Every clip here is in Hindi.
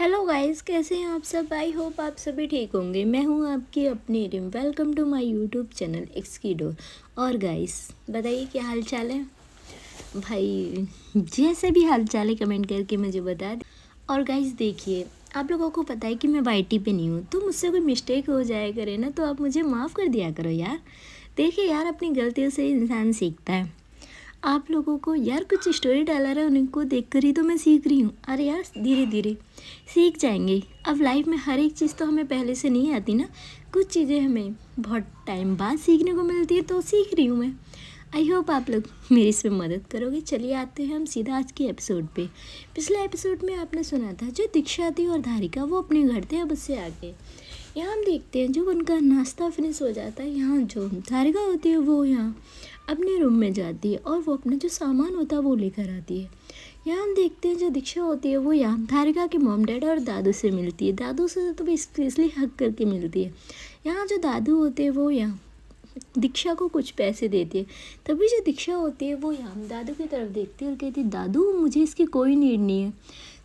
हेलो गाइस, कैसे हैं आप सब। आई होप आप सभी ठीक होंगे। मैं हूं आपकी अपनी Reem. Welcome to my YouTube channel एक्स की डोर। और गाइस बताइए क्या हाल चाल है भाई। जैसे भी हाल चाल है कमेंट करके मुझे बता दें। और गाइस देखिए, आप लोगों को पता है कि मैं वाईटी पे नहीं हूँ, तो मुझसे कोई मिस्टेक हो जाए करे ना तो आप मुझे माफ़ कर दिया करो यार। देखिए यार, अपनी गलतियों से इंसान सीखता है। आप लोगों को यार कुछ स्टोरी टेलर है, उनको देखकर ही तो मैं सीख रही हूँ। अरे यार, धीरे धीरे सीख जाएंगे। अब लाइफ में हर एक चीज़ तो हमें पहले से नहीं आती ना, कुछ चीज़ें हमें बहुत टाइम बाद सीखने को मिलती है, तो सीख रही हूँ मैं। आई होप आप लोग मेरी इसमें मदद करोगे। चलिए आते हैं हम सीधा आज के एपिसोड पे। पिछले एपिसोड में आपने सुना था जो दीक्षा थी और धारिका वो अपने घर थे, अब उससे आगे यहाँ हम देखते हैं जब उनका नाश्ता फिनिश हो जाता है, यहाँ जो धारिका होती है वो यहाँ अपने रूम में जाती है और वो अपना जो सामान होता है वो लेकर आती है। यहाँ हम देखते हैं जो दीक्षा होती है वो यहाँ धारिका के मॉम डैड और दादू से मिलती है। दादू से तो स्पेशली हक करके मिलती है। यहाँ जो दादू होते हैं वो यहाँ दीक्षा को कुछ पैसे देती है। तभी जो दीक्षा होती है वो यहाँ दादू की तरफ देखती है और कहती है दादू मुझे इसकी कोई नीड नहीं है।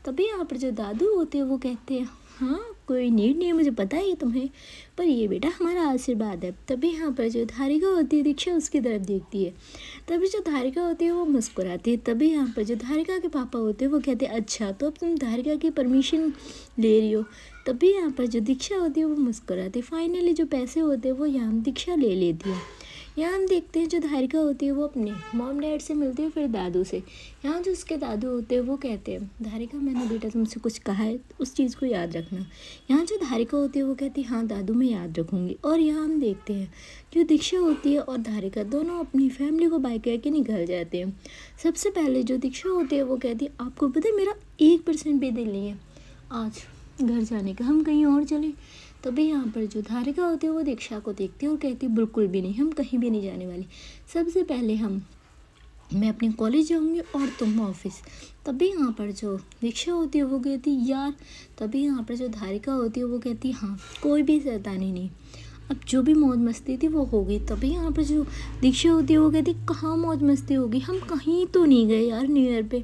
तभी यहाँ पर जो दादू होते हैं वो कहते हैं हाँ कोई नीड नहीं है, मुझे पता है तुम्हें, पर ये बेटा हमारा आशीर्वाद है। तभी यहाँ पर जो धारिका होती है दीक्षा उसकी तरफ देखती है। तभी जो धारिका होती है वो मुस्कुराती है। तभी यहाँ पर जो धारिका के पापा होते हैं वो कहते हैं अच्छा तो अब तुम धारिका की परमिशन ले रही हो। तभी यहाँ पर जो दीक्षा होती है वो मुस्कुराती है। फाइनली जो पैसे होते हैं वो यहाँ दीक्षा ले लेती है। यहाँ हम देखते हैं जो धारिका होती है वो अपने मॉम डैड से मिलती है, फिर दादू से। यहाँ जो उसके दादू होते हैं वो कहते हैं धारिका मैंने बेटा तुमसे कुछ कहा है उस चीज़ को याद रखना। यहाँ जो धारिका होती है वो कहती है हाँ दादू मैं याद रखूँगी। और यहाँ हम देखते हैं जो दीक्षा होती है और धारिका दोनों अपनी फैमिली को बाय करके निकल जाते हैं। सबसे पहले जो दीक्षा होती है वो कहती है आपको पता है मेरा 1% भी दिल नहीं है आज घर जाने का, हम कहीं और चले। तभी यहाँ पर जो धारिका होती है वो दीक्षा को देखती है और कहती है बिल्कुल भी नहीं, हम कहीं भी नहीं जाने वाले। सबसे पहले मैं अपने कॉलेज जाऊँगी और तुम ऑफिस। तभी यहाँ पर जो दीक्षा होती है वो कहती यार। तभी यहाँ पर जो धारिका होती है वो कहती हाँ कोई भी शैतानी नहीं, अब जो भी मौज मस्ती थी वो होगी। तभी यहाँ पर जो दीक्षा होती है वो कहती कहाँ मौज मस्ती होगी, हम कहीं तो नहीं गए यार न्यू ईयर पे।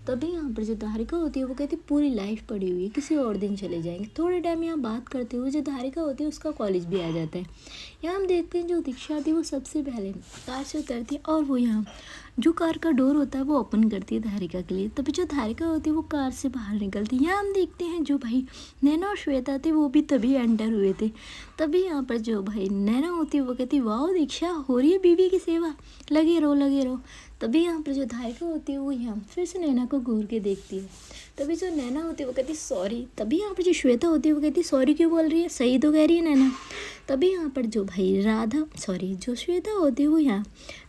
तभी यहाँ पर जो धारिका होती है वो कहती पूरी लाइफ पड़ी हुई है, किसी और दिन चले जाएंगे। थोड़े टाइम यहाँ बात करते हुए जो धारिका होती है उसका कॉलेज भी आ जाता है। यहाँ हम देखते हैं जो दीक्षा थी वो सबसे पहले कार से उतरती है और वो यहाँ जो कार का डोर होता है वो ओपन करती है धारिका के लिए। तभी जो धारिका होती है वो कार से बाहर निकलती है। यहाँ हम देखते हैं जो भाई नैना और श्वेता थे वो भी तभी एंटर हुए थे। तभी यहाँ पर जो भाई नैना होती है वो कहती वाह दीक्षा हो रही है बीवी की सेवा, लगे रहो लगे रहो। तभी यहाँ पर जो धारिका होती है वो यहाँ फिर से नैना को घूर के देखती है। तभी जो नैना होती है वो कहती सॉरी। तभी यहाँ पर जो श्वेता होती है वो कहती सॉरी क्यों बोल रही है, सही तो कह रही है नैना। तभी यहाँ पर जो भाई जो श्वेता होती है वो यहाँ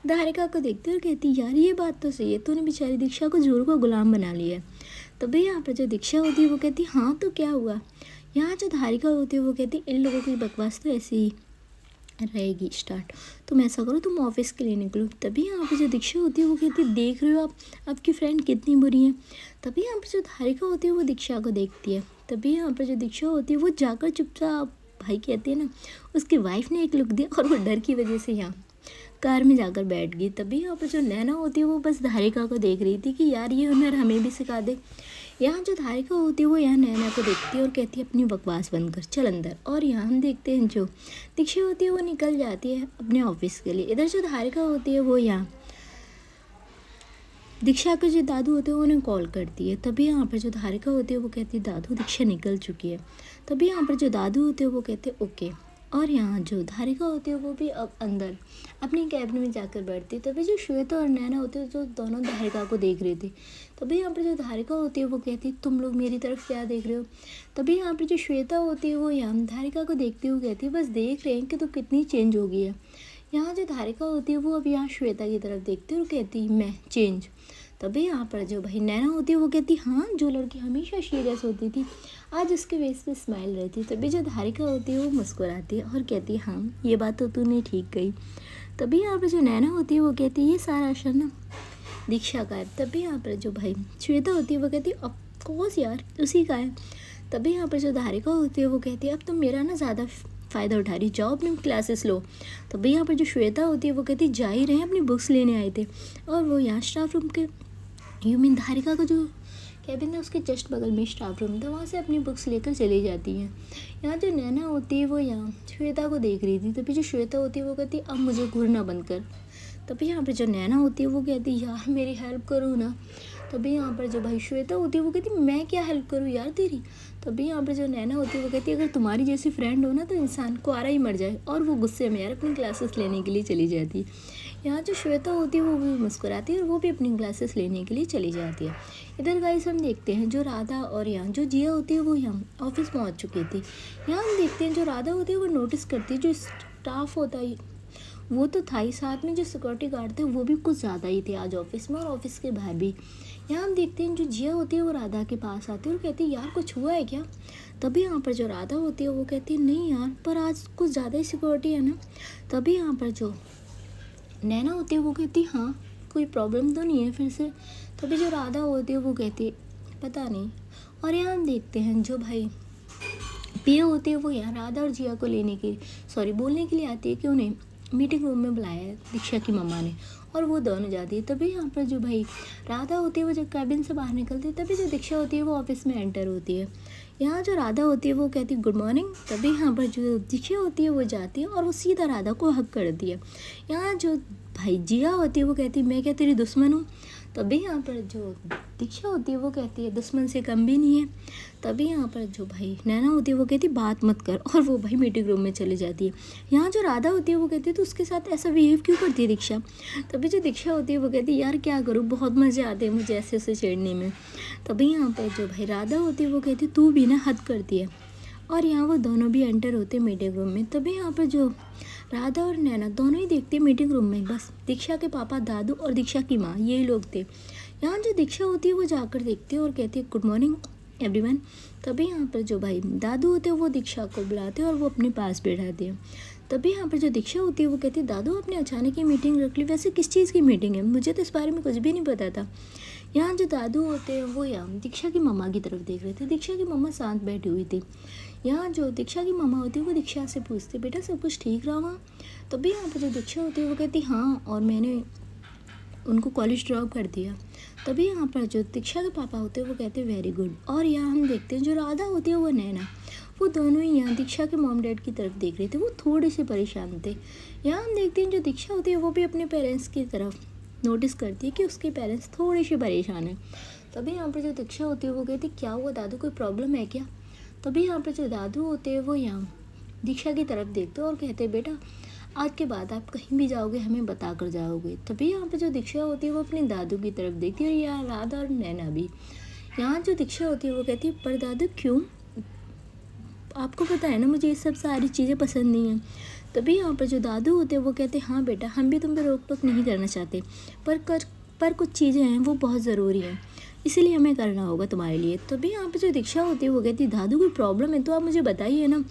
धारिका को देखती है और कहती यार ये बात तो सही है, तूने बेचारी दीक्षा को जोर को गुलाम बना लिया है। तभी यहाँ पर जो दीक्षा होती है वो कहती हाँ तो क्या हुआ। यहाँ जो धारिका होती है वो कहती इन लोगों की बकवास तो ऐसे ही रहेगी स्टार्ट, तुम ऐसा करो तुम ऑफिस के लिए निकलो। तभी यहाँ पर जो दीक्षा होती है वो कहती है देख रहे हो आप आपकी फ्रेंड कितनी बुरी है। तभी यहाँ पर जो धारिका होती है वो दीक्षा को देखती है। तभी यहाँ पर जो दीक्षा होती है वो जाकर चुपचाप भाई कहते हैं ना उसकी वाइफ ने एक लुक दिया और वो डर की वजह से यहाँ कार में जाकर बैठ गई। तभी यहाँ पर जो नैना होती है वो बस धारिका को देख रही थी कि यार ये हुनर हमें भी सिखा दे। यहाँ जो धारिका होती है वो यहाँ नैना को देखती है और कहती है अपनी बकवास बंद कर चल अंदर। और यहाँ हम देखते हैं जो दीक्षा होती है वो निकल जाती है अपने ऑफिस के लिए। इधर जो धारिका होती है वो यहाँ दीक्षा के जो दादू होते हैं उन्हें कॉल करती है। तभी यहाँ पर जो धारिका होती है वो कहती है दादू दीक्षा निकल चुकी है। तभी यहाँ पर जो दादू होते हैं वो कहते हैं ओके। और यहाँ जो धारिका होती है वो भी अब अंदर अपनी कैबिन में जाकर बैठती है। तभी जो श्वेता और नैना होते हैं जो दोनों धारिका को देख रही थी। तभी यहाँ पर जो धारिका होती है वो कहती है तुम लोग मेरी तरफ क्या देख रहे हो। तभी यहाँ पर जो श्वेता होती है वो यहाँ धारिका को देखती हुई कहती है बस देख रहे हैं कि तू कितनी चेंज हो गई है। यहाँ जो धारिका होती है वो अब यहाँ श्वेता की तरफ देखती है और कहती मैं चेंज। तभी यहाँ पर जो भाई नैना होती है वो कहती हाँ जो लड़की हमेशा सीरियस होती थी आज उसके फेस पे स्माइल रहती। तभी जो धारिका होती है वो मुस्कुराती है और कहती है हाँ ये बात तो तूने ठीक कही। तभी यहाँ पर जो नैना होती है वो कहती है ये सारा असर ना दीक्षा का है। तभी यहाँ पर जो भाई श्वेता होती है वो कहती है ऑफकोर्स यार उसी का है। तभी यहाँ पर जो धारिका होती है वो कहती है अब तुम मेरा ना ज़्यादा फ़ायदा उठा रही, जाओ अपनी क्लासेस लो। तभी यहाँ पर जो श्वेता होती है वो कहती जा ही रहे हैं अपनी बुक्स लेने आए थे। और वो यहाँ स्टाफ रूम के धारिका को जो कैबिन था उसके जस्ट बगल में स्टाफ रूम था, वहाँ से अपनी बुक्स लेकर चली जाती हैं। यहाँ जो नैना होती है वो यहाँ श्वेता को देख रही थी, तभी जो श्वेता होती है वो कहती है अब मुझे घूरना बंद कर। तभी यहाँ पर जो नैना होती है वो कहती है यार मेरी हेल्प करो ना। तभी यहाँ पर जो भाई श्वेता होती है वो कहती है मैं क्या हेल्प करूँ यार तेरी। तभी यहाँ पर जो नैना होती है वो कहती है अगर तुम्हारी जैसी फ्रेंड हो ना तो इंसान को आरा ही मर जाए, और वो गुस्से में यार अपनी क्लासेस लेने के लिए चली जाती है। यहाँ जो श्वेता होती है वो भी मुस्कुराती है और वो भी अपनी क्लासेस लेने के लिए चली जाती है। इधर गाइस हम देखते हैं जो राधा और यहाँ जो जिया होती है वो यहाँ ऑफिस पहुँच चुकी थी। यहाँ हम देखते हैं जो राधा होती है वो नोटिस करती है जो स्टाफ होता है वो तो था ही, साथ में जो सिक्योरिटी गार्ड थे वो भी कुछ ज़्यादा ही थे आज ऑफिस में और ऑफिस के बाहर भी। यहाँ हम देखते हैं जो जिया होती है वो राधा के पास आती है और कहती है यार कुछ हुआ है क्या। तभी यहाँ पर जो राधा होती है वो कहती है नहीं यार पर आज कुछ ज़्यादा ही सिक्योरिटी है ना। तभी यहाँ पर जो नैना होती है वो कहती है हाँ कोई प्रॉब्लम तो नहीं है फिर से। तभी जो राधा होती है वो कहती है पता नहीं। और यहाँ हम देखते हैं जो भाई पिया होती है वो यहाँ राधा और जिया को बोलने के लिए आती है कि उन्हें मीटिंग रूम में बुलाया है दीक्षा की मम्मा ने, और वो दोनों जाती है। तभी यहाँ पर जो भाई राधा होती है वो जब कैबिन से बाहर निकलती है तभी जो दीक्षा होती है वो ऑफिस में एंटर होती है। यहाँ जो राधा होती है वो कहती है गुड मॉर्निंग। तभी यहाँ पर जो दीक्षा होती है वो जाती है और वो सीधा राधा को हक करती है। यहाँ जो भाई जिया होती है वो कहती है मैं क्या तेरी दुश्मन हूँ। तभी यहाँ पर जो दीक्षा होती है वो कहती है दुश्मन से कम भी नहीं है। तभी यहाँ पर जो भाई नैना होती है वो कहती है बात मत कर, और वो भाई मीटिंग रूम में चली जाती है। यहाँ जो राधा होती है वो कहती है तो उसके साथ ऐसा बिहेव क्यों करती है दीक्षा। तभी जो दीक्षा होती है वो कहती है यार क्या करूँ बहुत मज़े आते हैं मुझे ऐसे ऐसे छेड़ने में। तभी यहाँ पर जो भाई राधा होती है वो कहती है तू भी ना हद करती है। और यहाँ वो दोनों भी एंटर होते हैं मीटिंग रूम में। तभी यहाँ पर जो राधा और नैना दोनों ही देखते हैं मीटिंग रूम में बस दीक्षा के पापा दादू और दीक्षा की माँ यही लोग थे। यहाँ जो दीक्षा होती है वो जाकर देखती है और कहती है गुड मॉर्निंग एवरीवन। तभी यहाँ पर जो भाई दादू होते हैं वो दीक्षा को बुलाते हैं और वो अपने पास बैठाते हैं। तभी यहाँ पर जो दीक्षा होती है वो कहती है दादू आपने अचानक ही मीटिंग रख ली, वैसे किस चीज़ की मीटिंग है, मुझे तो इस बारे में कुछ भी नहीं पता था। यहाँ जो दादू होते हैं वो यहाँ दीक्षा की मम्मा की तरफ देख रहे थे। दीक्षा की मम्मा शांत बैठी हुई थी। यहाँ जो दीक्षा की मम्मा होती है वो दीक्षा से पूछती बेटा सब कुछ ठीक रहा वहाँ। तभी यहाँ पर जो दीक्षा होती है वो कहती हाँ और मैंने उनको कॉलेज ड्रॉप कर दिया। तभी यहाँ पर जो दीक्षा के पापा होते हैं वो कहते हैं वेरी गुड। और यहाँ हम देखते हैं जो राधा होती है वो नैना, वो दोनों ही यहाँ दीक्षा के मॉम डैड की तरफ देख रहे थे, वो थोड़े से परेशान थे। यहाँ हम देखते हैं जो दीक्षा होती है वो भी अपने पेरेंट्स की तरफ नोटिस करती है कि उसके पेरेंट्स थोड़े से परेशान हैं। तभी यहाँ पर जो दीक्षा होती है वो कहती है क्या हुआ दादू कोई प्रॉब्लम है क्या। तभी यहाँ पर जो दादू होते हैं वो यहाँ दीक्षा की तरफ देखते हैं और कहते हैं बेटा आज के बाद आप कहीं भी जाओगे हमें बता कर जाओगे। तभी यहाँ पर जो दीक्षा होती है वो अपने दादू की तरफ देखती है और यहाँ राधा और नैना भी। यहाँ जो दीक्षा होती है वो कहती है पर दादू क्यों, आपको पता है ना मुझे ये सब सारी चीज़ें पसंद नहीं हैं। तभी यहाँ पर जो दादू होते हैं वो कहते हैं हाँ बेटा हम भी तुम पर रोक टोक नहीं करना चाहते, पर कुछ चीज़ें हैं वो बहुत ज़रूरी हैं इसीलिए हमें करना होगा तुम्हारे लिए। तभी यहाँ पर जो दीक्षा होती है वो कहती है दादू कोई प्रॉब्लम है तो आप मुझे बताइए ना।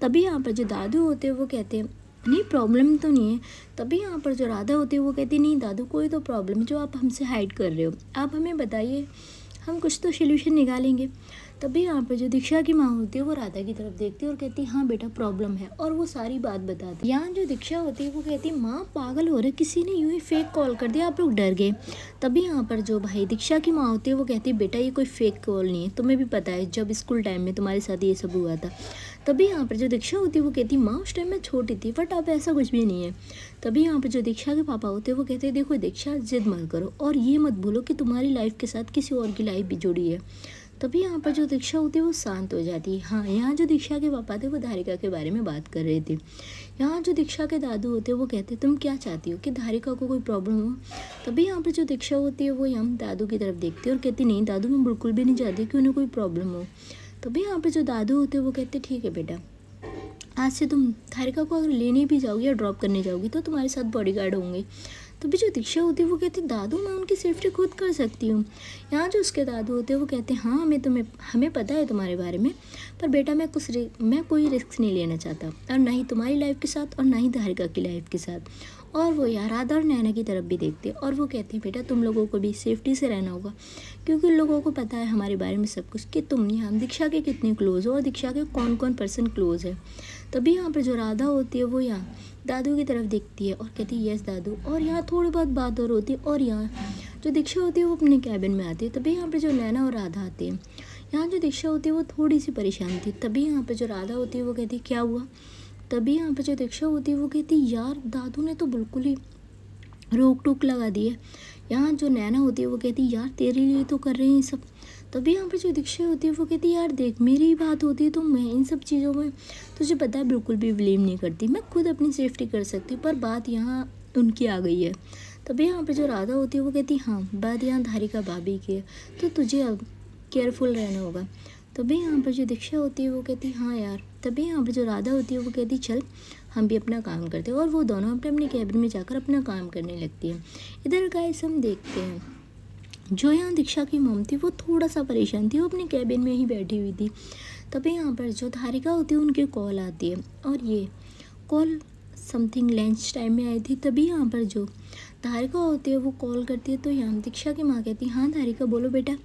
तभी यहाँ पर जो दादू होते हैं वो कहते हैं नहीं प्रॉब्लम तो नहीं है। तभी यहाँ पर जो राधा होती है वो कहती है नहीं दादू कोई तो प्रॉब्लम है जो आप हमसे हाइड कर रहे हो, आप हमें बताइए हम कुछ तो सोल्यूशन निकालेंगे। तभी यहाँ पर जो दीक्षा की माँ होती है वो राधा की तरफ देखती है और कहती है हाँ बेटा प्रॉब्लम है, और वो सारी बात बताती है। यहाँ जो दीक्षा होती है वो कहती है माँ पागल हो रहे, किसी ने यूँ ही फेक कॉल कर दिया आप लोग डर गए। तभी यहाँ पर जो भाई दीक्षा की माँ होती है वो कहती है बेटा ये कोई फेक कॉल नहीं है, तुम्हें भी पता है जब स्कूल टाइम में तुम्हारे साथ ये सब हुआ था। तभी यहाँ पर जो दीक्षा होती है वो कहती है माँ उस टाइम में छोटी थी बट अब ऐसा कुछ भी नहीं है। तभी यहाँ पर जो दीक्षा के पापा होते हैं वो कहते हैं देखो दीक्षा जिद मत करो और ये मत भूलो कि तुम्हारी लाइफ के साथ किसी और की लाइफ भी जुड़ी है। तभी यहाँ पर जो दीक्षा होती है वो शांत हो जाती है। हाँ यहाँ जो दीक्षा के पापा थे वो धारिका के बारे में बात कर रहे थे। यहाँ जो दीक्षा के दादू होते हैं वो कहते हैं तुम क्या चाहती हो कि धारिका को कोई प्रॉब्लम हो। तभी यहाँ पर जो दीक्षा होती है वो यहाँ दादू की तरफ देखती है और कहती नहीं दादू मैं बिल्कुल भी नहीं चाहती कि उन्हें कोई प्रॉब्लम हो। तभी यहाँ पर जो दादू होते हैं वो कहते ठीक है बेटा आज से तुम धारिका को अगर लेने भी जाओगी या ड्रॉप करने जाओगी तो तुम्हारे साथ बॉडीगार्ड होंगे। तभी जो दीक्षा होती है वो कहती है दादू मैं उनकी सेफ्टी खुद कर सकती हूँ। यहाँ जो उसके दादू होते हैं वो कहते हैं हाँ हमें पता है तुम्हारे बारे में, पर बेटा मैं कोई रिस्क नहीं लेना चाहता और ना ही तुम्हारी लाइफ के साथ और ना ही धारिका की लाइफ के साथ। और वो यार राधा और नैना की तरफ भी देखते हैं और वो कहते हैं बेटा तुम लोगों को भी सेफ्टी से रहना होगा, क्योंकि लोगों को पता है हमारे बारे में सब कुछ कि तुम यहाँ दीक्षा के कितने क्लोज हो और दीक्षा के कौन कौन पर्सन क्लोज है। तभी यहाँ पर जो राधा होती है वो यहाँ दादू की तरफ देखती है और कहती है यस दादू, और यहाँ थोड़ी बहुत बात और होती है। और यहाँ जो दीक्षा होती है वो अपने कैबिन में आती है। तभी यहाँ पर जो नैना और राधा आते हैं। यहाँ जो दीक्षा होती है वो थोड़ी सी परेशान थी। तभी यहाँ पर जो राधा होती है वो कहती है क्या हुआ। तभी यहाँ पर जो दीक्षा होती है वो कहती है यार दादू ने तो बिल्कुल ही रोक टोक लगा दी है। यहाँ जो नैना होती है वो कहती है यार तेरे लिए तो कर रहे हैं सब। तभी यहाँ पर जो दीक्षा होती है वो कहती है यार देख मेरी ही बात होती है तो मैं इन सब चीज़ों में तुझे पता है बिल्कुल भी ब्लेम नहीं करती, मैं खुद अपनी सेफ्टी कर सकती हूँ, पर बात यहाँ उनकी आ गई है। तभी यहाँ पर जो राधा होती है वो कहती है हाँ बात यहाँ धारिका भाभी की है तो तुझे अब केयरफुल रहना होगा। तभी यहाँ पर जो दीक्षा होती है वो कहती है हाँ यार। तभी यहाँ पर जो राधा होती है वो कहती है चल हम भी अपना काम करते हैं, और वो दोनों अपने अपने कैबिन में जाकर अपना काम करने लगती है। इधर गाइस हम देखते हैं जो यहाँ दीक्षा की मॉम थी वो थोड़ा सा परेशान थी, वो अपने कैबिन में ही बैठी हुई थी। तभी यहाँ पर जो धारिका होती है उनकी कॉल आती है और ये कॉल समथिंग लंच टाइम में आई थी। तभी यहाँ पर जो धारिका होती है वो कॉल करती है तो यहाँ दीक्षा की माँ कहती है हाँ धारिका बोलो बेटा।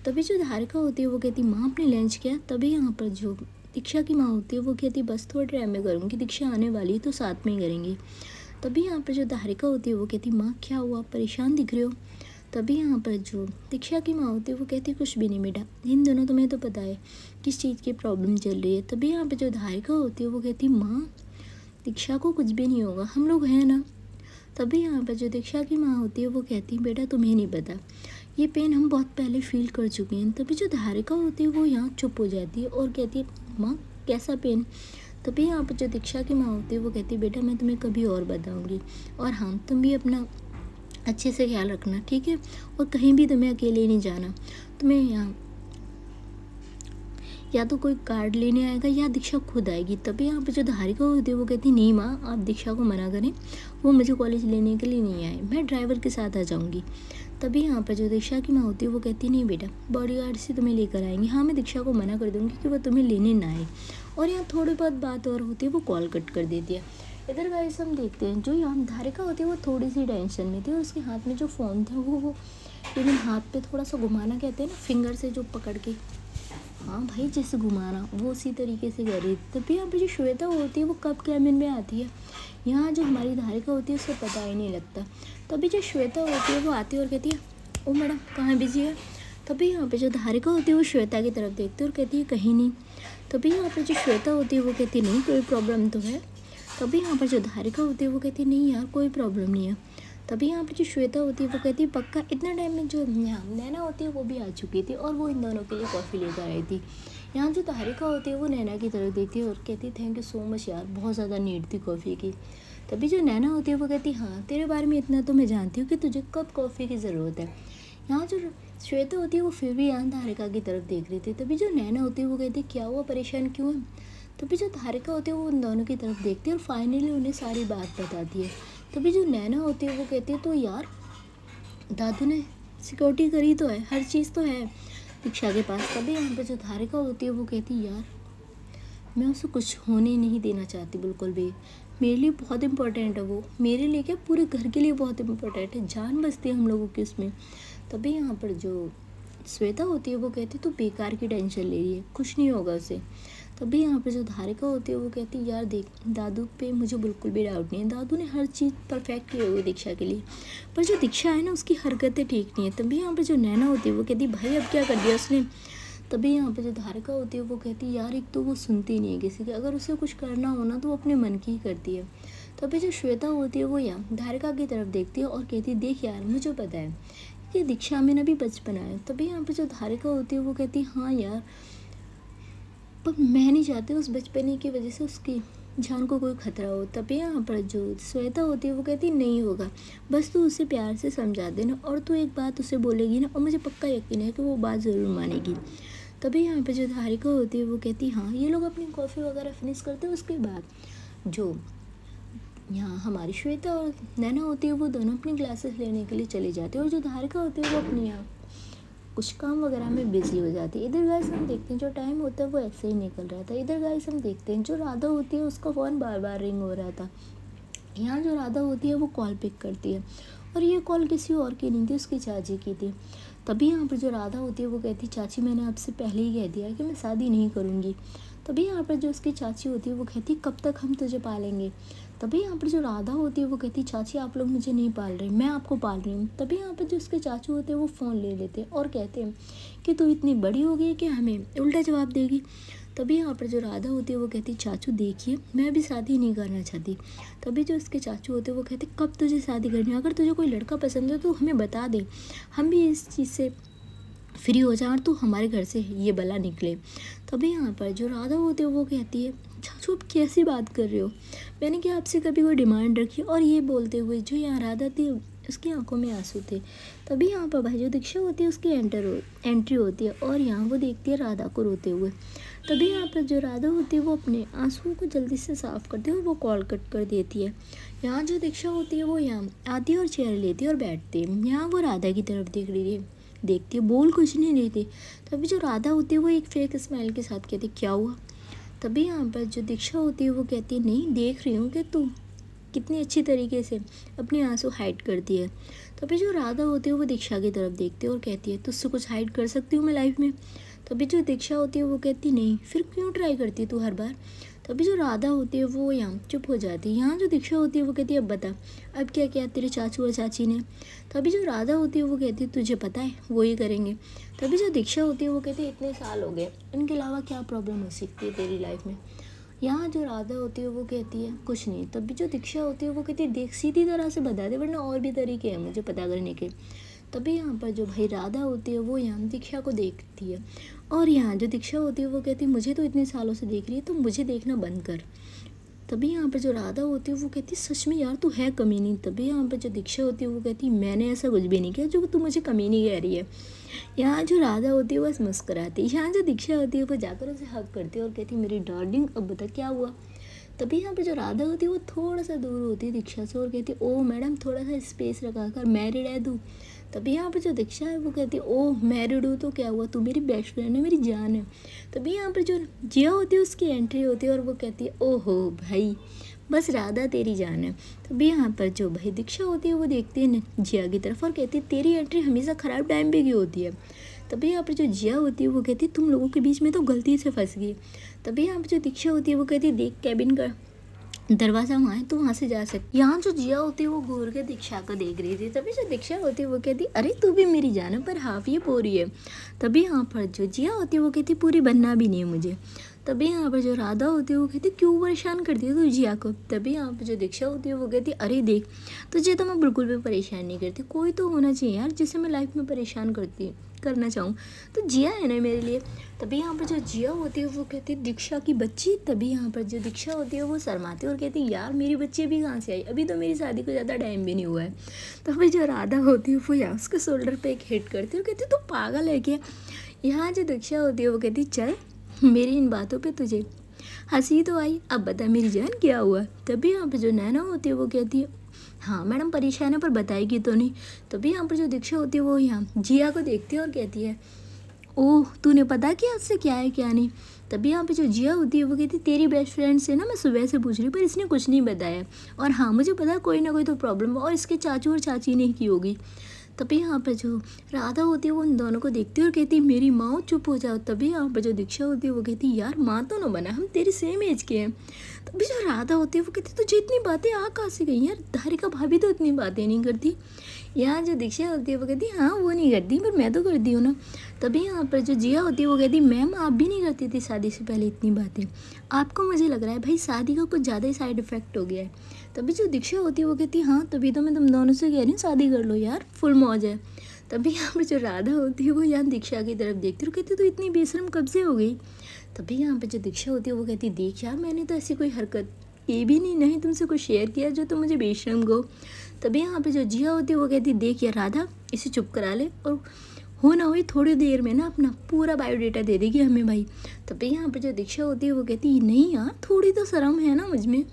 तभी जो धारिका होती है वो कहती है माँ आपने लंच किया। तभी यहाँ पर जो दीक्षा की माँ होती है वो कहती है बस थोड़े टाइम में करूँगी, दीक्षा आने वाली है तो साथ में ही करेंगे। तभी यहाँ पर जो धारिका होती है वो कहती माँ क्या हुआ परेशान दिख रहे हो। तभी यहाँ पर जो दीक्षा की माँ होती है वो कहती कुछ भी नहीं बेटा, इन दोनों तुम्हें तो पता है किस चीज़ की प्रॉब्लम चल रही है। तभी यहाँ पर जो धारिका होती है वो कहती माँ दीक्षा को कुछ भी नहीं होगा, हम लोग हैं ना। तभी यहाँ पर जो दीक्षा की माँ होती है वो कहती है बेटा तुम्हें नहीं पता, ये पेन हम बहुत पहले फील कर चुके हैं। तभी जो धारिका होती है वो यहाँ चुप हो जाती है और कहती है माँ कैसा पेन। तभी यहाँ पर जो दीक्षा की माँ होती है वो कहती है बेटा मैं तुम्हें कभी और बताऊँगी, और हाँ तुम भी अपना अच्छे से ख्याल रखना ठीक है, और कहीं भी तुम्हें अकेले नहीं जाना, तुम्हें यहाँ या तो कोई कार्ड लेने आएगा या दीक्षा खुद आएगी। तभी यहाँ पे जो धारिका होती है वो कहती नहीं माँ आप दीक्षा को मना करें, वो मुझे कॉलेज लेने के लिए नहीं आए, मैं ड्राइवर के साथ आ जाऊँगी। तभी यहाँ पर जो दीक्षा की माँ होती है वो कहती नहीं बेटा बॉडीगार्ड से तुम्हें लेकर आएंगे, हाँ मैं दीक्षा को मना कर दूँगी कि वो तुम्हें लेने ना आए। और यहाँ थोड़ी बहुत बात और होती है वो कॉल कट कर देती है। इधर गाइस हम देखते हैं जो यहाँ धारिका होती है वो थोड़ी सी टेंशन में थी और उसके हाथ में जो फ़ोन था वो लेकिन हाथ पे थोड़ा सा घुमाना कहते हैं ना फिंगर से जो पकड़ के, हाँ भाई जैसे घुमाना वो उसी तरीके से कर रही थी। तभी यहाँ पे जो श्वेता होती है वो कब कैबिन में आती है, यहाँ जो हमारी धारिका होती है उसको पता ही नहीं लगता। तभी जो श्वेता होती है वो आती है और कहती है ओ मैडम कहाँ बिजी है। तभी यहाँ पे जो धारिका होती है वो श्वेता की तरफ देखती है और कहती है कहीं नहीं। तभी यहाँ पे जो श्वेता होती है वो कहती है नहीं कोई प्रॉब्लम तो है। तभी यहाँ पर जो धारिका होती है वो कहती है नहीं यार कोई प्रॉब्लम नहीं है। तभी यहाँ पर जो श्वेता होती है वो कहती है पक्का। इतना टाइम में जो यहाँ नैना होती है वो भी आ चुकी थी और वो इन दोनों के लिए कॉफ़ी लेकर आई थी। यहाँ जो धारिका होती है वो नैना की तरफ देखती है और कहती है थैंक यू सो मच यार, बहुत ज़्यादा नीड थी कॉफ़ी की। तभी जो नैना होती है वो कहती है हाँ तेरे बारे में इतना तो मैं जानती हूँ कि तुझे कब कॉफ़ी की ज़रूरत है। यहाँ जो श्वेता होती है वो फिर भी यहाँ धारिका की तरफ देख रही थी। तभी जो नैना होती है वो कहती है क्या हुआ परेशान क्यों है। तभी जो धारिका होती है वो उन दोनों की तरफ देखती है और फाइनली उन्हें सारी बात बताती है। तभी जो नैना होती है वो कहती है तो यार दादू ने सिक्योरिटी करी तो है, हर चीज़ तो है दीक्षा के पास। तभी यहाँ पे जो धारिका होती है वो कहती है यार मैं उसे कुछ होने नहीं देना चाहती बिल्कुल भी, मेरे लिए बहुत इंपॉर्टेंट है वो, मेरे लिए क्या पूरे घर के लिए बहुत इंपॉर्टेंट है, जान बसती है हम लोगों की उसमें। तभी यहाँ पर जो श्वेता होती है वो कहती है तो बेकार की टेंशन ले रही है, कुछ नहीं होगा उसे। तभी यहाँ पर जो धारिका होती है वो कहती है यार देख दादू पे मुझे बिल्कुल भी डाउट नहीं है, दादू ने हर चीज़ परफेक्ट की हुई दीक्षा के लिए, पर जो दीक्षा है ना उसकी हरकतें ठीक नहीं है। तभी यहाँ पर जो नैना होती है वो कहती है भाई अब क्या कर दिया उसने। तभी यहाँ पे जो धारिका होती है वो कहती है यार एक तो वो सुनती नहीं है किसी की, अगर उसे कुछ करना हो ना तो वो अपने मन की ही करती है। तभी जो श्वेता होती है वो यहाँ धारिका की तरफ देखती है और कहती है देख यार मुझे पता है कि दीक्षा में ना भी बचपन है। तभी यहाँ पे जो धारिका होती है वो कहती है हाँ यार पर मैं नहीं चाहती उस बचपने की वजह से उसकी जान को कोई खतरा हो। तभी यहाँ पर जो श्वेता होती है वो कहती नहीं होगा, बस तू उसे प्यार से समझा देना और तू एक बात उसे बोलेगी ना और मुझे पक्का यकीन है कि वो बात ज़रूर मानेगी। तभी यहाँ पे जो धारिका होती है वो कहती हाँ ये लोग अपनी कॉफ़ी वगैरह फिनिश करते हैं, उसके बाद जो यहाँ हमारी श्वेता और नैना होती है वो दोनों अपनी क्लासेस लेने के लिए चले जाते हैं और जो धारिका होती है वो अपनी यहाँ कुछ काम वगैरह में बिजी हो जाती है। इधर गाइस हम देखते हैं जो टाइम होता है वो ऐसे ही निकल रहा था। इधर गाइस हम देखते हैं जो राधा होती है उसका फ़ोन बार बार रिंग हो रहा था। यहाँ जो राधा होती है वो कॉल पिक करती है और ये कॉल किसी और की नहीं थी, उसकी चाची की थी। तभी यहाँ पर जो राधा होती है वो कहती, चाची मैंने आपसे पहले ही कह दिया है कि मैं शादी नहीं करूँगी। तभी यहाँ पर जो उसकी चाची होती है वो कहती, कब तक हम तुझे पालेंगे। तभी यहाँ पर जो राधा होती है वो कहती, चाची आप लोग मुझे नहीं पाल रहे, मैं आपको पाल रही हूँ। तभी यहाँ पर जो उसके चाचू होते हैं वो फ़ोन ले लेते हैं और कहते हैं कि तू इतनी बड़ी हो गई है कि हमें उल्टा जवाब देगी। तभी यहाँ पर जो राधा होती है वो कहती, चाचू देखिए मैं अभी शादी नहीं करना चाहती। तभी जो उसके चाचू होते हैं वो कहते, कब तुझे शादी करनी है, अगर तुझे कोई लड़का पसंद है तो हमें बता दे, हम भी इस चीज़ से फ्री हो जाए और तू हमारे घर से ये बला निकले। तभी यहाँ पर जो राधा होती है वो कहती है, चाचू आप कैसी बात कर रहे हो, मैंने क्या आपसे कभी कोई डिमांड रखी। और ये बोलते हुए जो यहाँ राधा थी उसकी आंखों में आंसू थे। तभी यहाँ पर भाई जो दीक्षा होती है उसकी एंट्री होती है और यहाँ वो देखती है राधा को रोते हुए। तभी यहाँ पर जो राधा होती है वो अपने आंसुओं को जल्दी से साफ़ करती है और वो कॉल कट कर देती है। यहाँ जो दीक्षा होती है वो यहाँ आती है और चेयर लेती है और बैठती है। यहाँ वो राधा की तरफ देखती है, बोल कुछ नहीं रही थी। तभी जो राधा होती है वो एक फेक स्माइल के साथ कहती है, क्या हुआ। तभी यहाँ पर जो दीक्षा होती है वो कहती है, नहीं देख रही हूँ कि तू कितनी अच्छी तरीके से अपने आंसू हाइड करती है। तभी जो राधा होती है वो दीक्षा की तरफ देखती है और कहती है, तुझसे कुछ हाइड कर सकती हूँ मैं लाइफ में। तभी जो दीक्षा होती है वो कहती, नहीं, फिर क्यों ट्राई करती है तू हर बार। तभी जो राधा होती है वो यहाँ चुप हो जाती है। यहाँ जो दीक्षा होती है वो कहती है, अब बता अब क्या क्या तेरे चाचू और चाची ने। तभी जो राधा होती है वो कहती है, तुझे पता है वो ही करेंगे। तभी जो दीक्षा होती है वो कहती है, इतने साल हो गए, इनके अलावा क्या प्रॉब्लम हो सकती है तेरी लाइफ में। यहाँ जो राधा होती है वो कहती है, कुछ नहीं। तभी जो दीक्षा होती है वो कहती है, देख सीधी तरह से बता दे वरना और भी तरीके हैं मुझे पता करने के। तभी यहाँ पर जो भाई राधा होती है वो यहाँ दीक्षा को देखती है और यहाँ जो दीक्षा होती है वो कहती है, मुझे तो इतने सालों से देख रही है तो मुझे देखना बंद कर। तभी यहाँ पर जो राधा होती है वो कहती है, सच में यार तू है कमीनी। तभी यहाँ पर जो दीक्षा होती है वो कहती है, मैंने ऐसा कुछ भी नहीं किया जो तू मुझे कमीनी कह रही है। यहाँ जो राधा होती है वो बस मुस्कुराती है। यहाँ जो दीक्षा होती है वो जाकर उसे हक करती है और कहती है, मेरी डार्लिंग अब बता क्या हुआ। तभी यहाँ पे जो राधा होती है वो थोड़ा सा दूर होती है दीक्षा से और कहती है, ओह मैडम थोड़ा सा स्पेस रखा कर, मैरिड है तू। तभी यहाँ पे जो दीक्षा है वो कहती है, ओह मैरिड हूँ तो क्या हुआ, तू मेरी बेस्ट फ्रेंड है, मेरी जान है। तभी यहाँ पर जो जिया होती है उसकी एंट्री होती है और वो कहती है, ओहो भाई बस राधा तेरी जान है। तभी यहाँ पर जो भाई दीक्षा होती है वो देखती है जिया की तरफ और कहती है, तेरी एंट्री हमेशा ख़राब टाइम पे क्यों होती है। तभी यहाँ पर जो जिया होती है वो कहती है, तुम लोगों के बीच में तो गलती से फंस गई। तभी यहाँ पर जो दीक्षा होती है वो कहती है, देख कैबिन का दरवाज़ा वहाँ है तो वहाँ से जा सकती। यहाँ जो जिया होती है वो घूर के दीक्षा को देख रही थी। तभी जो दीक्षा होती है वो कहती, अरे तू भी मेरी जान है पर हाफ ये पूरी है। तभी यहाँ पर जो जिया होती है वो कहती, पूरी बनना भी नहीं है मुझे। तभी यहाँ पर जो राधा होती है वो कहती, क्यों परेशान करती है तू जिया को। तभी यहाँ पर जो दीक्षा होती है वो कहती, अरे देख तुझे तो मैं बिल्कुल भी परेशान नहीं करती, कोई तो होना चाहिए यार जिसे मैं लाइफ में परेशान करना चाहूँ तो जिया है ना मेरे लिए। तभी यहाँ पर जो जिया होती है वो कहती है, दीक्षा की बच्ची। तभी यहाँ पर जो दीक्षा होती है वो शर्माती है और कहती है, यार मेरी बच्ची अभी कहाँ से आई, अभी तो मेरी शादी को ज़्यादा टाइम भी नहीं हुआ है। तभी जो राधा होती है वो यहाँ उसके शोल्डर पे एक हिट करती है और कहती है, तू पागल है क्या। यहाँ जो दीक्षा होती है वो कहती, चल मेरी इन बातों पे तुझे हंसी तो आई, अब बता मेरी जान क्या हुआ। तभी यहाँ पर जो नैना होती है वो कहती है, हाँ मैडम परेशान है पर बताएगी तो नहीं। तभी यहाँ पर जो दीक्षा होती है वो यहाँ जिया को देखती है और कहती है, ओह तूने पता किया उससे क्या है क्या नहीं। तभी यहाँ पे जो जिया होती है वो कहती है, तेरी बेस्ट फ्रेंड से ना मैं सुबह से पूछ रही पर इसने कुछ नहीं बताया और हाँ मुझे पता है कोई ना कोई तो प्रॉब्लम और इसके चाचू और चाची ने की होगी। तभी यहाँ पर जो राधा होती है वो उन दोनों को देखती है और कहती है, मेरी माँ चुप हो जाओ। तभी यहाँ पर जो दीक्षा होती है वो कहती है, यार माँ तो ना बना, हम तेरी सेम एज के हैं। तभी जो राधा होती है वो कहती है, तुझे इतनी बातें आ कहाँ से गई यार, धारिका भाभी तो इतनी बातें नहीं करती। यहाँ जो दीक्षा होती है वो कहती है, हाँ वो नहीं करती पर मैं तो करती हूँ ना। तभी यहाँ पर जो जिया होती है वो कहती है, मैम आप भी नहीं करती थी शादी से पहले इतनी बातें, आपको मुझे लग रहा है भाई शादी का कुछ ज़्यादा ही साइड इफ़ेक्ट हो गया है। तभी जो दीक्षा होती है वो कहती है, हाँ तभी तो मैं तुम दोनों से कह रही हूँ शादी कर लो यार, फुल मौज है। तभी यहाँ पर जो राधा होती है वो यहाँ दीक्षा की तरफ देखती है और कहती है, तो इतनी बेशरम कब से हो गई। तभी यहाँ पर जो दीक्षा होती है वो कहती है, देख यार मैंने तो ऐसी कोई हरकत की भी नहीं, नहीं तुमसे कुछ शेयर किया जो तुम मुझे बेशरम कहो। तभी यहाँ पे जो जिया होती है वो कहती है, देख यार राधा इसे चुप करा ले और हो ना हुई थोड़ी देर में ना अपना पूरा बायोडाटा दे देगी हमें भाई। तभी यहाँ पे जो दीक्षा होती है वो कहती है, नहीं यार थोड़ी तो शर्म है ना मुझ में।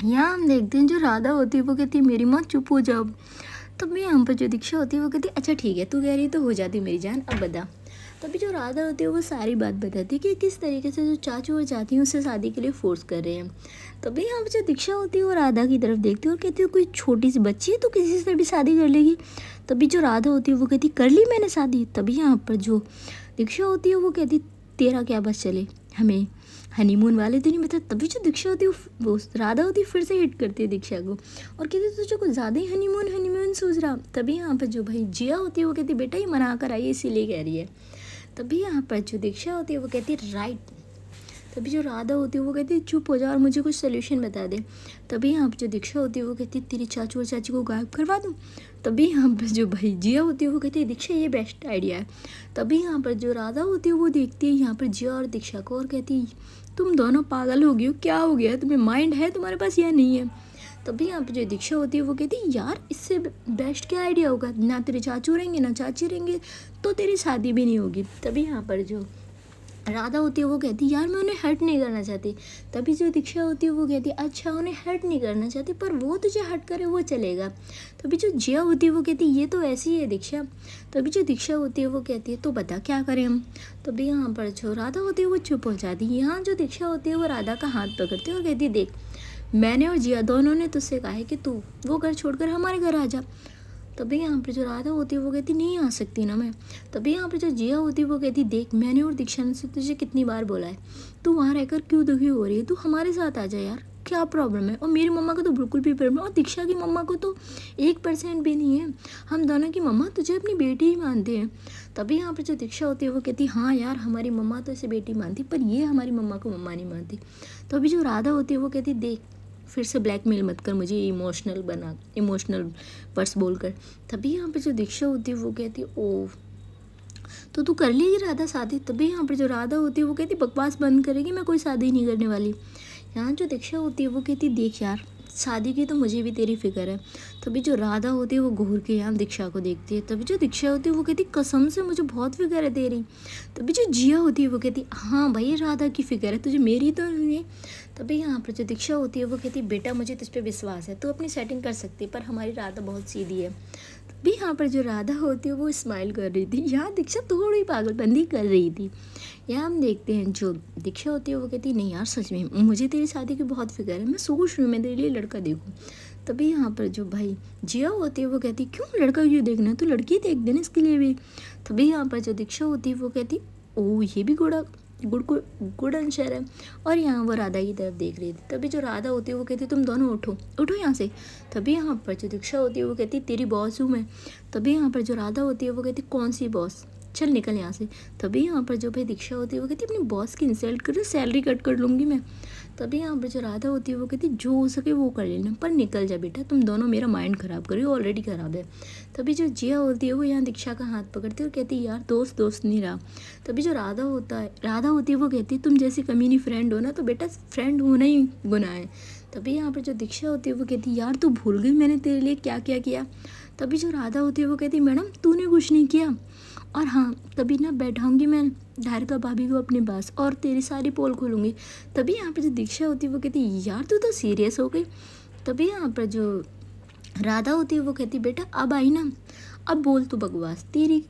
यहाँ हम देखते हैं जो राधा होती है वो कहती है, मेरी माँ चुप हो जाओ। तब यहाँ पर जो दीक्षा होती है वो कहती है, अच्छा ठीक है तू कह रही तो हो जाती मेरी जान, अब बता तभी जो राधा होती है वो सारी बात बताती है कि किस तरीके से जो चाचू और चाची हैं उससे शादी के लिए फोर्स कर रहे हैं। तभी यहाँ पर जो दीक्षा होती है वो राधा की तरफ देखती है और कहती है कोई छोटी सी बच्ची है तो किसी से भी शादी कर लेगी। तभी जो राधा होती है वो कहती कर ली मैंने शादी। तभी यहाँ पर जो दीक्षा होती है वो कहती तेरा क्या बस चले, हमें हनीमून वाले दिन ही बता। तभी जो दीक्षा होती है वो राधा होती है फिर से हिट करती है दीक्षा को और कहती है तुझे कुछ ज़्यादा ही हनीमून हनीमून सोच रहा। तभी यहाँ पर जो भाई जिया होती है वो कहती बेटा ये मना कर आई इसीलिए कह रही है। तभी यहाँ पर जो दीक्षा होती है वो कहती है राइट। तभी जो राधा होती है वो कहती है चुप हो जा और मुझे कुछ सोल्यूशन बता दे। तभी यहाँ पर जो दीक्षा होती है वो कहती है तेरी चाचू और चाची को गायब करवा दूँ। तभी यहाँ पर जो भाई जिया होती है वो कहती है दीक्षा ये बेस्ट आइडिया है। तभी यहाँ पर जो राधा होती है वो देखती है यहाँ पर जिया और दीक्षा को और कहती है तुम दोनों पागल हो गई हो, क्या हो गया, तुम्हें माइंड है तुम्हारे पास या नहीं है। तभी यहाँ पर जो दीक्षा होती है वो कहती है यार इससे बेस्ट क्या आइडिया होगा, ना तेरे चाचू रहेंगे ना चाची रहेंगे तो तेरी शादी भी नहीं होगी। तभी यहाँ पर जो राधा होती है वो कहती है यार मैं उन्हें हर्ट नहीं करना चाहती। तभी जो दीक्षा होती है वो कहती है अच्छा उन्हें हर्ट नहीं करना चाहती पर वो तुझे हर्ट करे वो चलेगा। तभी जो जिया होती है वो कहती है ये तो ऐसी है दीक्षा। तभी जो दीक्षा होती है वो कहती है तो बता क्या करें हम। तभी यहाँ पर जो राधा होती है वो चुप हो जाती है। यहाँ जो दीक्षा होती है वो राधा का हाथ पकड़ती है और कहती है देख मैंने और जिया दोनों ने तुझसे कहा है कि तू वो घर छोड़कर हमारे घर आ जा। तभी यहाँ पर जो राधा होती है वो कहती नहीं आ सकती ना मैं। तभी यहाँ पर जो जिया होती है वो कहती देख मैंने और दीक्षा ने तुझे कितनी बार बोला है तू वहाँ रहकर क्यों दुखी हो रही है, तू हमारे साथ आ जा यार क्या प्रॉब्लम है। और मेरी मम्मा को तो बिल्कुल भी प्रॉब्लम और दीक्षा की मम्मा को तो 1% भी नहीं है। हम दोनों की मम्मा तुझे अपनी बेटी ही मानते हैं। तभी यहाँ पर जो दीक्षा होती है वो कहती हाँ यार हमारी मम्मा तो इसे बेटी मानती पर ये हमारी मम्मा को मम्मा नहीं मानती। तो अभी जो राधा होती है वो कहती देख फिर से ब्लैकमेल मत कर मुझे इमोशनल वर्ड्स बोलकर। तभी यहाँ पे जो दीक्षा होती है वो कहती है ओह तो तू कर लेगी राधा शादी। तभी यहाँ पर जो राधा होती है वो कहती बकवास बंद करेगी, मैं कोई शादी नहीं करने वाली। यहाँ जो दीक्षा होती है वो कहती देख यार शादी की तो मुझे भी तेरी फिक्र है। तभी जो राधा होती है वो घूर के यहाँ दीक्षा को देखती है। तभी जो दीक्षा होती है वो कहती कसम से मुझे बहुत फिक्र है तेरी। तभी जो जिया होती है वो कहती हाँ भाई राधा की फिक्र है तुझे, मेरी तो नहीं है। तभी यहाँ पर जो दीक्षा होती है वो कहती बेटा मुझे तुझ पर विश्वास है, तू अपनी सेटिंग कर सकती है पर हमारी राधा बहुत सीधी है। तभी यहाँ पर जो राधा होती है वो स्माइल कर रही थी, यहाँ दीक्षा थोड़ी पागलबंदी कर रही थी। यहाँ हम देखते हैं जो दीक्षा होती है वो कहती नहीं यार सच में मुझे तेरी शादी की बहुत फिक्र है, मैं सोच रही हूँ मैं तेरे लिए लड़का देखूँ। तभी यहाँ पर जो भाई जिया होती है वो कहती क्यों लड़का क्यों देखना, तो लड़की देख देना इसके लिए भी। तभी यहाँ पर जो दीक्षा होती है वो कहती ओह ये भी गुड आंसर है। और यहाँ वो राधा की तरफ देख रही थी। तभी जो राधा होती है वो कहती तुम दोनों उठो यहाँ से। तभी यहाँ पर जो दीक्षा होती है वो कहती तेरी बॉस हूँ मैं। तभी यहाँ पर जो राधा होती है वो कहती कौन सी बॉस, चल निकल यहाँ से। तभी यहाँ पर जो भाई दीक्षा होती है वो कहती अपनी बॉस की इंसल्ट कर, सैलरी कट कर लूँगी मैं। तभी यहाँ पर जो राधा होती है वो कहती जो हो सके वो कर लेना पर निकल जा बेटा, तुम दोनों मेरा माइंड ख़राब कर रही हो, ऑलरेडी ख़राब है। तभी जो जिया होती है वो यहाँ दीक्षा का हाथ पकड़ती है और कहती यार दोस्त नहीं रहा। तभी जो राधा होती है वो कहती तुम जैसी कमीनी फ्रेंड हो ना तो बेटा फ्रेंड होना ही गुनाह है। तभी यहाँ पर जो दीक्षा होती है वो कहती यार तू भूल गई मैंने तेरे लिए क्या क्या किया। तभी जो राधा होती है वो कहती मैडम तूने कुछ नहीं किया, और हाँ कभी ना बैठाऊंगी मैं धारिका भाभी को अपने पास और तेरी सारी पोल खोलूँगी। तभी यहाँ पर जो दीक्षा होती है वो कहती यार तू तो सीरियस हो गई। तभी यहाँ पर जो राधा होती है वो कहती बेटा अब आई ना, अब बोल तू बकवास, तेरी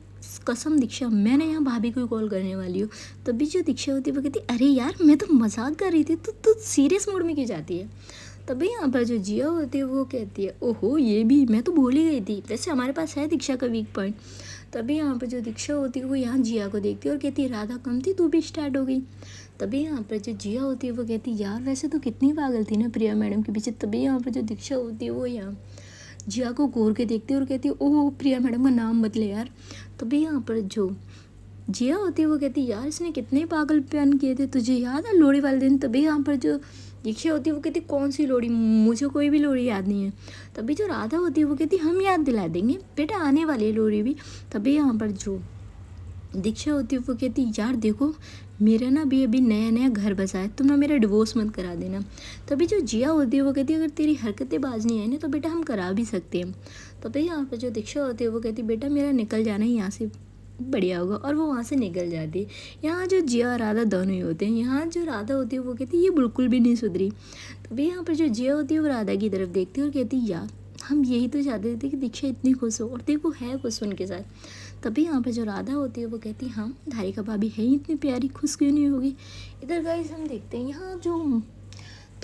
कसम दीक्षा मैंने यहाँ भाभी को कॉल करने वाली हूँ। तभी जो दीक्षा होती है वो कहती अरे यार मैं तो मजाक कर रही थी, तू सीरियस मोड में क्यों जाती है। तभी यहाँ पर जो जिया होती है वो कहती है ओहो ये भी मैं तो भूल ही गई थी, वैसे हमारे पास है दीक्षा का वीक पॉइंट। तभी यहाँ पर जो दीक्षा होती है वो यहाँ जिया को देखती है और कहती है राधा कम थी तू भी स्टार्ट हो गई। तभी यहाँ पर जो जिया होती है वो कहती है यार वैसे तो कितनी पागल थी ना प्रिया मैडम के पीछे। तभी यहाँ पर जो दीक्षा होती है वो यहाँ जिया को घूर के देखती है और कहती है ओह प्रिया मैडम का नाम मत ले यार। तभी यहाँ पर जो जिया होती है वो कहती है यार इसने कितने पागलपन किए थे, तुझे याद है लोहड़ी वाले दिन। तभी यहाँ पर जो दीक्षा होती है वो कहती कौन सी लोहड़ी, मुझे कोई भी लोहड़ी याद नहीं है। तभी जो राधा होती है वो कहती हम याद दिला देंगे बेटा आने वाली है लोहड़ी भी। तभी यहाँ पर जो दीक्षा होती है वो कहती यार देखो मेरा ना अभी नया घर बसा है, तुम ना मेरा डिवोर्स मत करा देना। तभी जो जिया होती है वो कहती है अगर तेरी हरकतें बाज नहीं आई ना तो बेटा हम करा भी सकते हैं। तभी यहाँ पर जो दीक्षा होती है वो कहती बेटा मेरा निकल जाना ही यहाँ से बढ़िया होगा, और वो वहाँ से निकल जाती है। यहाँ जो जिया और राधा दोनों ही होते हैं। यहाँ जो राधा होती है वो कहती है ये बिल्कुल भी नहीं सुधरी। तभी यहाँ पर जो जिया होती है वो राधा की तरफ देखती है और कहती यार हम यही तो चाहते थे कि दीक्षा इतनी खुश हो, और देखो है खुश उनके साथ। तभी यहाँ पे जो राधा होती है वो कहती है हाँ धारिका भाभी है ही इतनी प्यारी, खुश क्यों नहीं होगी। इधर गाइस हम देखते हैं यहाँ जो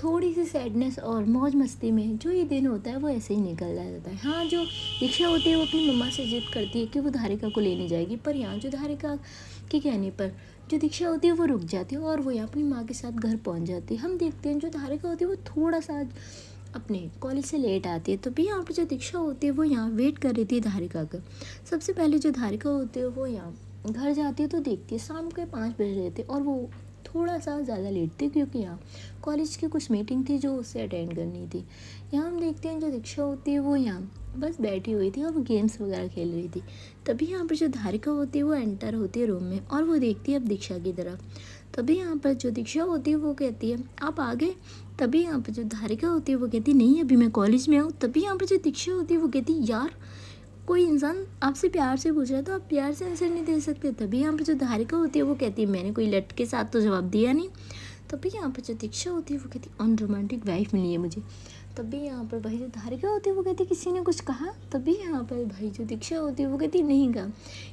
थोड़ी सी सैडनेस और मौज मस्ती में जो ये दिन होता है वो ऐसे ही निकल जाता है। हाँ जो दीक्षा होती है वो अपनी मम्मा से जिद करती है कि वो धारिका को लेने जाएगी, पर यहाँ जो धारिका के कहने पर जो दीक्षा होती है वो रुक जाती है और वो यहाँ अपनी माँ के साथ घर पहुँच जाती है। हम देखते हैं जो धारिका होती है वो थोड़ा सा अपने कॉलेज से लेट आती है, तो भी यहाँ पर जो दीक्षा होती है वो यहाँ वेट कर रही थी धारिका का। सबसे पहले जो धारिका होती है वो यहाँ घर जाती है तो देखती है शाम के 5 बज रहे थे और वो थोड़ा सा ज़्यादा लेट थी क्योंकि यहाँ कॉलेज की कुछ मीटिंग थी जो उससे अटेंड करनी थी। यहाँ हम देखते हैं जो दीक्षा होती है वो यहाँ बस बैठी हुई थी और वो गेम्स वगैरह खेल रही थी। तभी यहाँ पर जो धारिका होती है वो एंटर होती है रूम में और वो देखती है अब दीक्षा की तरफ। तभी यहाँ पर जो दीक्षा होती है वो कहती है आप आ गए। तभी यहाँ पर जो धारिका होती है वो कहती है नहीं अभी मैं कॉलेज में आऊँ। तभी यहाँ पर जो दीक्षा होती है वो कहती है यार कोई इंसान आपसे प्यार से पूछ रहा है तो आप प्यार से आंसर नहीं दे सकते। तभी यहाँ पर जो धारिका होती है वो कहती है मैंने कोई लट के साथ तो जवाब दिया नहीं। तभी यहाँ पर जो दीक्षा होती है वो कहती है अनरोमांटिक वाइफ मिली है मुझे। तभी यहाँ पर भाई जो धारिका होती है वो कहती है किसी ने कुछ कहा। तभी यहाँ पर भाई जो दीक्षा होती है वो कहती है नहीं कहा।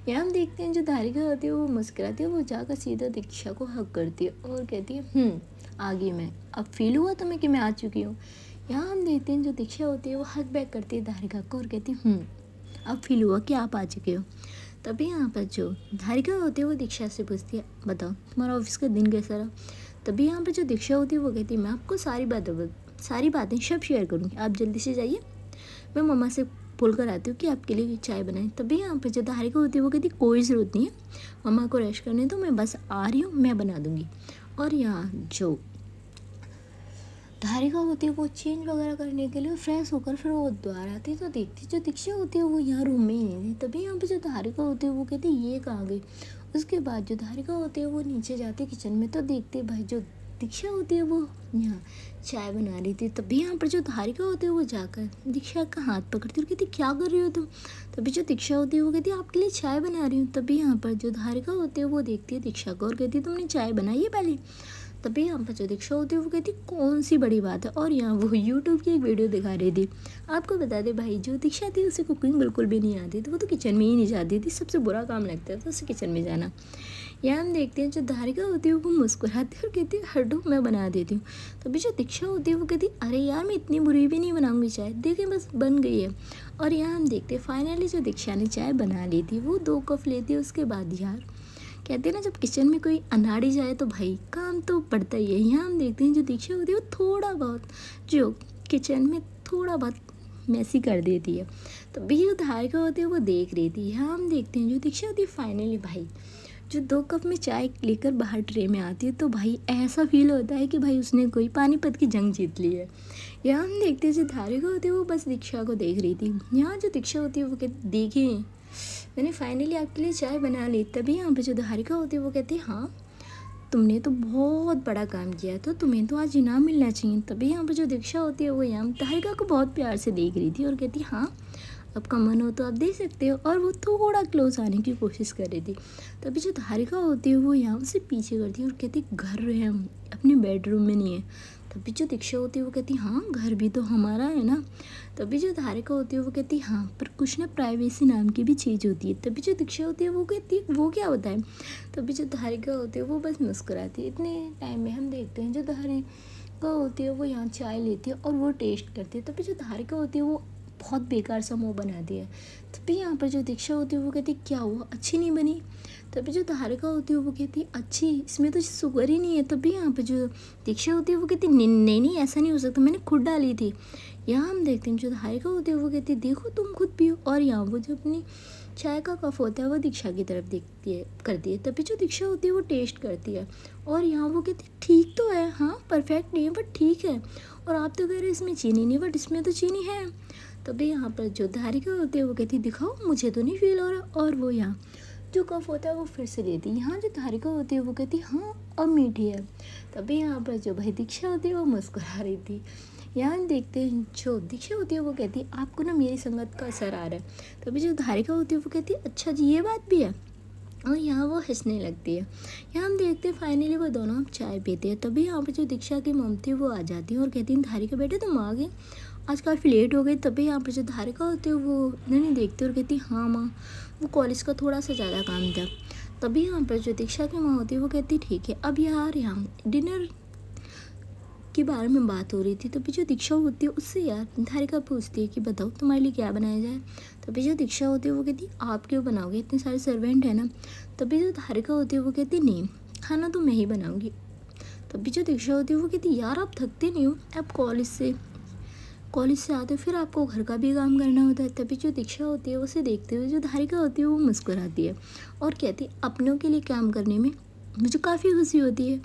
यहाँ हम देखते हैं जो धारिका होती है वो मुस्कुराती है, वो जाकर सीधा दीक्षा को हक करती है और कहती है आ गई मैं, अब फील हुआ तुम्हें कि मैं आ चुकी हूँ। यहाँ हम देखते हैं जो दीक्षा होती है वो हक बैक करती है धारिका को और कहती है अब फील हुआ कि आप आ चुके हो। तभी यहाँ पर जो धारिका होती है वो दीक्षा से पूछती है बताओ तुम्हारा ऑफिस का दिन कैसा रहा। तभी यहाँ पर जो दीक्षा होती है वो कहती है मैं आपको सारी बातें सब शेयर करूँगी, आप जल्दी से जाइए, मैं मम्मा से बोल कर आती हूँ कि आपके लिए चाय बनाएं। तभी यहाँ पर जो धारिका होती है वो कहती कोई ज़रूरत नहीं है, मम्मा को रेस्ट करने दो, मैं बस आ रही हूँ, मैं बना दूँगी। और यहाँ जो धारिका होती है वो चेंज वगैरह करने के लिए फ्रेश होकर फिर वो द्वार आती है तो देखती जो दीक्षा होती है वो यहाँ रूम में ही नहीं थी। तभी यहाँ पे जो धारिका होती है वो कहती ये कहाँ गई। उसके बाद जो धारिका होती है वो नीचे जाती किचन में तो देखते भाई जो दीक्षा होती है वो यहाँ चाय बना रही थी। तभी यहाँ पर जो धारिका होती है वो जाकर दीक्षा का हाथ पकड़ती है और कहती क्या कर रही हो तुम। तभी जो दीक्षा होती है वो कहती है आपके लिए चाय बना रही हूँ। तभी यहाँ पर जो धारिका होती है वो देखती है दीक्षा को और कहती है तुमने चाय बनाई है पहले। तभी यहाँ पर जो दीक्षा होती है वो कहती कौन सी बड़ी बात है और यहाँ वो यूट्यूब की एक वीडियो दिखा रही थी। आपको बता दे भाई जो दीक्षा थी उसे कुकिंग बिल्कुल भी नहीं आती थी, वो तो किचन में ही नहीं जाती थी, सबसे बुरा काम लगता था उसे किचन में जाना। यहाँ हम देखते हैं जो धारिका होती है वो मुस्कुराती है और कहती है हटो मैं बना देती हूँ। तभी जो दीक्षा होती है वो कहती अरे यार मैं इतनी बुरी भी नहीं बनाऊँगी चाय, देखें बस बन गई है। और यहाँ हम देखते हैं फाइनली जो दीक्षा ने चाय बना ली थी वो 2 कप लेती है। उसके बाद यार कहते हैं ना जब किचन में कोई अनाड़ी जाए तो भाई काम तो पड़ता ही है। यहाँ हम देखते हैं जो दीक्षा होती है वो थोड़ा बहुत जो किचन में थोड़ा बहुत मैसी कर देती है। तो भी जो धारिका होती है वो देख रही थी। यहाँ हम देखते हैं जो दीक्षा होती है फाइनली भाई जो 2 कप में चाय लेकर बाहर ट्रे में आती है तो भाई ऐसा फील होता है कि भाई उसने कोई पानीपत की जंग जीत ली है। यहाँ हम देखते हैं जो धारिका होती है वो बस दीक्षा को देख रही थी। यहाँ जो दीक्षा होती है वो कहती देखें मैंने फाइनली आपके लिए चाय बना ली। तभी यहाँ पे जो धारिका होती है वो कहती है हाँ तुमने तो बहुत बड़ा काम किया तो तुम्हें तो आज इनाम मिलना चाहिए। तभी यहाँ पे जो दीक्षा होती है वो यहाँ धारिका को बहुत प्यार से देख रही थी और कहती हाँ आपका मन हो तो आप दे सकते हो। और वो थोड़ा क्लोज आने की कोशिश कर रही थी। तभी जो धारिका होती है वो यहाँ उसे पीछे करती है और कहती घर है हम अपने बेडरूम में नहीं है। तभी जो दीक्षा होती है वो कहती हाँ घर भी तो हमारा है ना। तभी जो धारिका होती है वो कहती हाँ पर कुछ ना प्राइवेसी नाम की भी चीज़ होती है। तभी जो दीक्षा होती है वो कहती है वो क्या होता है। तभी जो धारिका होती है वो बस मुस्कुराती है। इतने टाइम में हम देखते हैं जो धारिका होती है वो यहाँ चाय लेती है और वो टेस्ट करती है। तभी जो धारिका होती है वो बहुत बेकार सा मुँह बनाती है। तभी यहाँ पर जो दीक्षा होती है वो कहती क्या हुआ अच्छी नहीं बनी। तभी जो धारिका होती है वो कहती है अच्छी इसमें तो शुगर ही नहीं है। तभी यहाँ पे जो दीक्षा होती है वो कहती नहीं ऐसा नहीं हो सकता मैंने खुद डाली थी। यहाँ हम देखते हैं जो धारिका होती है वो कहती है देखो तुम खुद पियो। और यहाँ वो जो अपनी चाय का कप होता है वो दीक्षा की तरफ देखती है करती है। तभी जो दीक्षा होती है वो टेस्ट करती है और यहाँ वो कहती है ठीक तो है हाँ परफेक्ट नहीं है बट ठीक है। और आप तो कह रहे इसमें चीनी नहीं बट इसमें तो चीनी है। तभी यहाँ पर जो धारिका होती है वो कहती है दिखाओ मुझे तो नहीं फील हो रहा। और वो यहाँ जो कफ होता है वो फिर से देती है। यहाँ जो धारिका होती है वो कहती है हाँ अब मीठी है। तभी यहाँ पर जो भाई दीक्षा होती है वो मुस्कुरा रही थी। यहाँ देखते हैं जो दीक्षा होती है वो कहती है आपको ना मेरी संगत का असर आ रहा है। तभी जो धारिका होती है वो कहती है अच्छा जी ये बात भी है। और यहाँ वो हंसने लगती है। यहाँ हम देखते हैं फाइनली वो दोनों चाय पीते हैं। तभी यहाँ पर जो दीक्षा की मम थी वो आ जाती है और कहती है धारिका बेटे तुम आ गई। आज काफ़ी लेट हो गई। तभी यहाँ पर जो धारिका होती है वो नहीं देखती और कहती हाँ माँ, वो कॉलेज का थोड़ा सा ज़्यादा काम था। तभी यहाँ पर जो दीक्षा की माँ होती है वो कहती ठीक है। अब यार यहाँ डिनर के बारे में बात हो रही थी। तभी जो दीक्षा होती है उससे यार धारिका पूछती है कि बताओ तुम्हारे लिए क्या बनाया जाए। तभी जो दीक्षा होती है वो कहती आप क्यों बनाओगे, इतने सारे सर्वेंट है ना। तभी जो धारिका होती है वो कहती नहीं, खाना तो मैं ही बनाऊँगी। तभी जो दीक्षा होती है वो कहती यार आप थकते नहीं हो, आप कॉलेज से आते हो फिर आपको घर का भी काम करना होता है। तभी जो दीक्षा होती है उसे देखते हुए जो धारिका होती है वो मुस्कुराती है और कहती अपनों के लिए काम करने में मुझे काफ़ी खुशी होती है।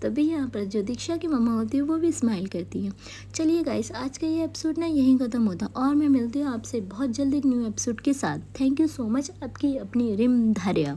तभी यहाँ पर जो दीक्षा की मम्मा होती है वो भी स्माइल करती है। चलिए गाइस, आज का ये एपिसोड ना यहीं ख़त्म होता और मैं मिलती हूँ आपसे बहुत जल्द एक न्यू एपिसोड के साथ। Thank you so much. आपकी अपनी रिम धारिया।